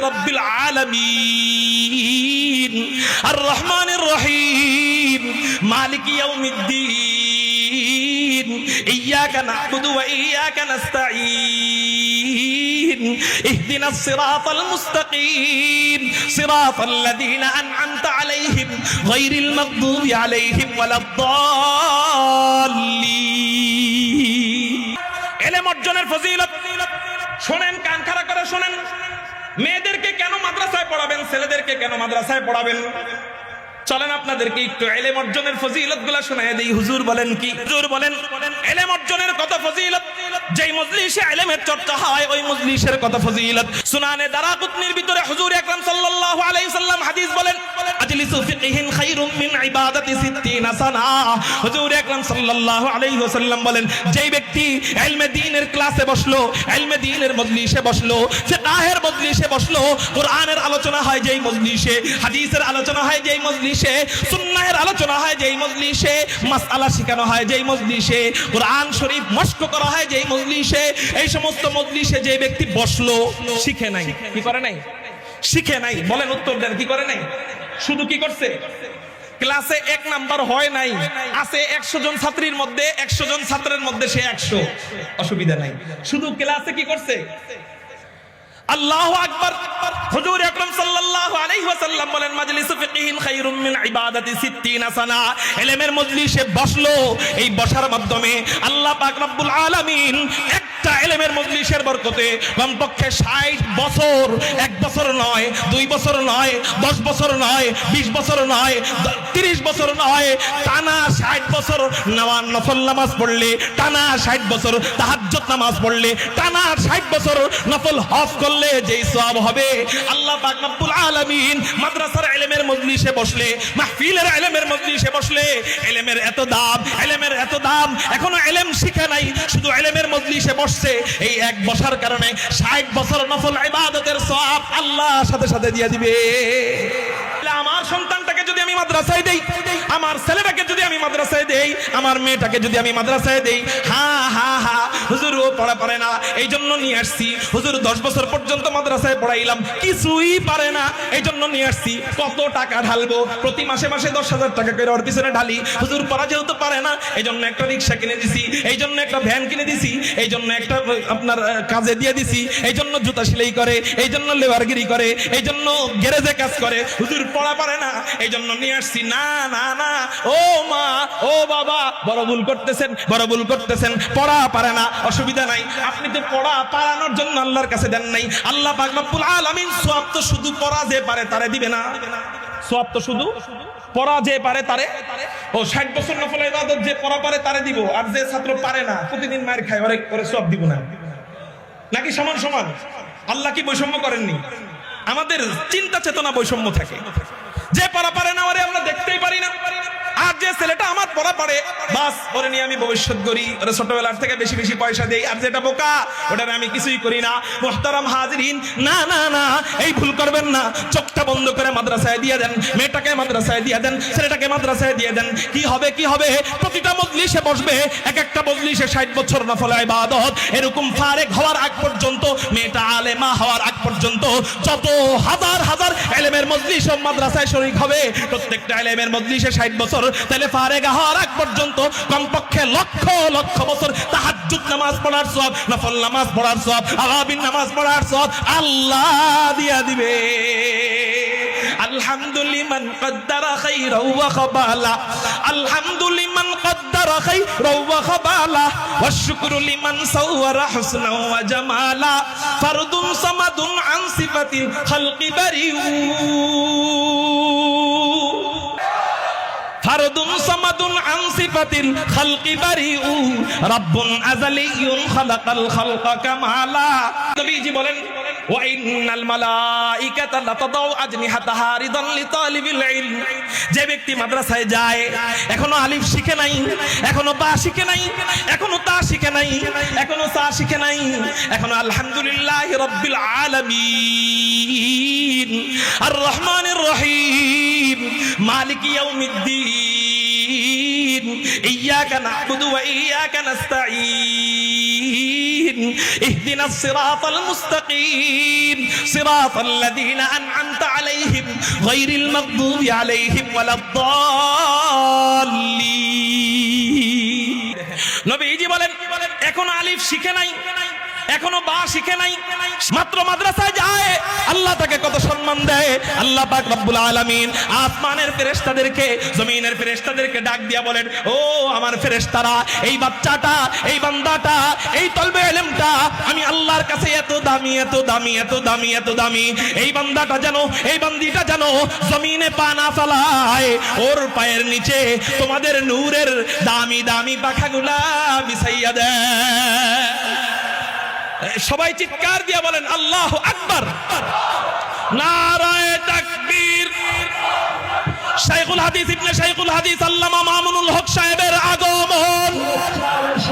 রাব্বিল আলামিন আর রহমানির রহিম মালিকি ইয়াউমিদ্দিন ইয়্যাকা না'বুদু ওয়া ইয়্যাকা নাস্তাঈন ইহদিনাস সিরাতাল মুস্তাকিম সিরাতাল লাযীনা আন'আমতা আলাইহিম গায়রিল মাগদুবি আলাইহিম ওয়ালাদ-দাল্লিন। ইলম অর্জনের ফজিলত শোনেন, কান খাড়া করে শোনেন। মেয়েদেরকে কেন মাদ্রাসায় পড়াবেন, ছেলেদেরকে কেন মাদ্রাসায় পড়াবেন? চলেন আপনাদেরকে একটু ইলম অর্জনের ফজিলতগুলো শোনায় দেই। হুজুর বলেন কি? হুজুর বলেন ইলম অর্জনের কত ফজিলত। যেই মজলিসে ইলমের চর্চা হয় ওই মজলিসের কত ফজিলত। সুনানে দারাকুতনির ভিতরে হুজুর আকরাম সাল্লাল্লাহু আলাইহি সাল্লাম হাদিস বলেন, আজলিসু ফিকহিন খায়রুম মিন ইবাদাতি 60 সানা। হুজুর আকরাম সাল্লাল্লাহু আলাইহি ওয়াসাল্লাম বলেন, যেই ব্যক্তি ইলমে দ্বীনের ক্লাসে বসলো, ইলমে দ্বীনের মজলিসে বসলো, ফিকহের মজলিসে বসলো, কোরআনের আলোচনা হয় যেই মজলিসে, হাদিসের আলোচনা হয় যেই মজলিসে, সুন্নাহের আলোচনা হয় যেই মজলিসে, মাসআলা শেখানো হয় যেই মজলিসে, কোরআন শরীফ মশক করা হয় যেই মজলিসে, এই সমস্ত মজলিসে যে ব্যক্তি বসলো শিখে নাই। কি করে নাই? শিখে নাই। বলেন, উত্তর দেন, কি করে নাই? শুধু কি করছে? ক্লাসে 1 নাম্বার হয় নাই। আছে 100 জন ছাত্রীর মধ্যে, 100 জন ছাত্রের মধ্যে সে 100, অসুবিধা নাই। শুধু ক্লাসে কি করছে? আল্লাহু আকবার। হুজুর আকরাম সাল্লাল্লাহু আলাইহি ওয়াসাল্লাম বলেন, মাজলিসু ফিকহিন খায়রুম মিন ইবাদাতি 60 সানা। ইলমের মজলিসে বসলো, এই বসার মাধ্যমে আল্লাহ পাক রব্বুল আলামিন একটা ইলমের মজলিসের বরকতে কমপক্ষে 60 বছর, 1 বছর নয়, 2 বছর নয়, 10 বছর নয়, 20 বছর নয়, 30 বছর নয়, টানা 60 বছর নফল নামাজ পড়লে, টানা 60 বছর তাহাজ্জুদ নামাজ পড়লে, টানা 60 বছর নফল হজ করলে যেই সওয়াব হবে, আল্লাহ পাক রব্বুল আলামিন মাদ্রাসার ইলমের মজলিসে বসলে, মাহফিলের ইলমের মজলিসে বসলে, ইলমের এত দাম, ইলমের এত দাম, এখনো ইলম শিখে নাই, শুধু ইলমের মজলিসে বসছে, এই এক বসার কারণে 60 বছর নফল ইবাদতের সওয়াব আল্লাহ সাথে সাথে দিয়ে দিবে। আমার সন্তানটাকে যদি আমি মাদ্রাসায় দেই, আমার ছেলেটাকে যদি আমি মাদ্রাসায় দেই, আমার মেয়েটাকে যদি আমি মাদ্রাসায় দেই, হুজুর ও পড়া পারে না, এই জন্য নিয়ে আসছি। হুজুর 10 বছর পর্যন্ত মাদ্রাসায় পড়াইলাম, কিছুই পারে না, এই জন্য নিয়ে আসছি। কত টাকা ঢালবো? প্রতি মাসে মাসে 10,000 টাকা করে ওর পিছনে ঢালি। হুজুর পড়া যেহেতু পারে না, এই জন্য একটা রিক্সা কিনে দিছি, এই জন্য একটা ভ্যান কিনে দিছি, এই জন্য একটা আপনার কাজে দিয়ে দিছি, এই জন্য জুতা সেলাই করে, এই জন্য লেবারগিরি করে, এই জন্য গ্যারেজে কাজ করে। হুজুর পড়া পারে না, এই জন্য নিয়ে আসছি। না না না, ও মা, ও বাবা, বড় ভুল করতেছেন, বড় ভুল করতেছেন। পড়া পারে না, অসুবিধা নাই, আপনি তো পড়া পারানোর জন্য আল্লাহর কাছে দেন নাই। আল্লাহ পাক রব্বুল আলামিন সওয়াব তো শুধু পড়া যে পারে তারে দিবে না, সওয়াব তো শুধু পড়া যে পারে তারে, ও 60 বছর নফল ইবাদত যে পড়া পারে তারে দিব, আর যে ছাত্র পারে না, প্রতিদিন মার খায়, ওরে সওয়াব দিব না? নাকি সমান সমান? আল্লাহ কি বৈষম্য করেননি? আমাদের চিন্তা চেতনা বৈষম্য থাকে। যে পড়া পারে না ওরে আমরা দেখতেই পারি না, আর যে ছেলেটা আমার পড়া পারে, বাস ওরে নিয়ে আমি ভবিষ্যৎ করি, ওরে ছোটবেলার থেকে বেশি বেশি পয়সা দেই, আর যেটা বোকা ওটা আমি কিছুই করি না। মুহতারাম হাজিরিন, না না না, এই ভুল করবেন না। চোখটা বন্ধ করে মাদ্রাসায় দিয়ে দেন, মেয়েটাকে মাদ্রাসায় দিয়ে দেন, ছেলেটাকে মাদ্রাসায় দিয়ে দেন। কি হবে? কি হবে? প্রতিটা মজলিসে বসবে, এক একটা মজলিসে 60 বছর নফল ইবাদত, এরকম ফারেক হওয়ার আগ পর্যন্ত, মেয়েটা আলেমা হওয়ার আগ পর্যন্ত যত হাজার হাজার ইলমের মজলিস ও মাদ্রাসায় শরীক হবে, প্রত্যেকটা ইলমের মজলিসে 60 বছর, তাহলে ফারেগা হওয়ার আগ পর্যন্ত কমপক্ষে লক্ষ লক্ষ বছর তাহাজ্জুদ নামাজ পড়ার সওয়াব, নফল নামাজ পড়ার সওয়াব, আওয়াবিন নামাজ পড়ার সওয়াব আল্লাহ দিয়া দিবে। আলহামদুলিমান কদ্দারা খাইরাও ওয়া খাবালা, আলহামদুলিমান কদ্দারা খাইরাও ওয়া খাবালা, ওয়া শুকরু লিমান সাওয়ারা হুসনাও ওয়া জামালা, ফারদুন সামাদুন আন সিফাতিল খালকি বারিউ, ফারদুন সামাদুন আন সিফাতিল খালকি বারিউ, রাব্বুন আযালিয়্যুন খালাকাল খালকা কামালা। নবীজি বলেন, ওয়া ইন্নাল মালাইকাতা লাতাদাউ আজনিহাতাহা রিদান লিতালিবিল ইলম। যে ব্যক্তি মাদ্রাসায় যায়, এখনো আলিফ শিখে নাই, এখনো বা শিখে নাই, এখনো তা শিখে নাই, এখনো সা শিখে নাই, এখনো আলহামদুলিল্লাহি রাব্বিল আলামিন আর রহমানির রহিম মালিকি ইয়াউমিদ্দিন ইয়্যাকা না'বুদু ওয়া ইয়্যাকা নাস্তাঈন ইহদিনাস সিরাতাল মুস্তাকিম সিরাতাল্লাযীনা আন'আমতা আলাইহিম গায়রিল মাগদুবি আলাইহিম ওয়ালাদ-দাল্লিন। নবীজি বলেন এখনো আলিফ শিখে নাই, এখনো বা শিখে নাই, মাত্র মাদ্রাসায় যায়, আল্লাহ তাকে কত সম্মান দেয়। আল্লাহ পাক রব্বুল আলামিন আসমানের ফেরেশতাদেরকে, জমিনের ফেরেশতাদেরকে ডাক দিয়া বলেন, ও আমার ফেরেশতারা, এই বাচ্চাটা, এই বান্দাটা, এই তলবে ইলমটা আমি আল্লাহর কাছে এত দামি, এত দামি, এত দামি, এত দামি। এই বান্দাটা জানো, এই বান্দিটা জানো জমিনে পা না ফেলায়, ওর পায়ের নিচে তোমাদের নূরের দামি দামি পাখাগুলা বিছাইয়া দেয়। সবাই চিৎকার দিয়ে বলেন আল্লাহু আকবার, নারায়ে তাকবীর। শাইখুল হাদিস ইবনে শাইখুল হাদিস আল্লামা মামুনুল হক সাহেবের আগমন।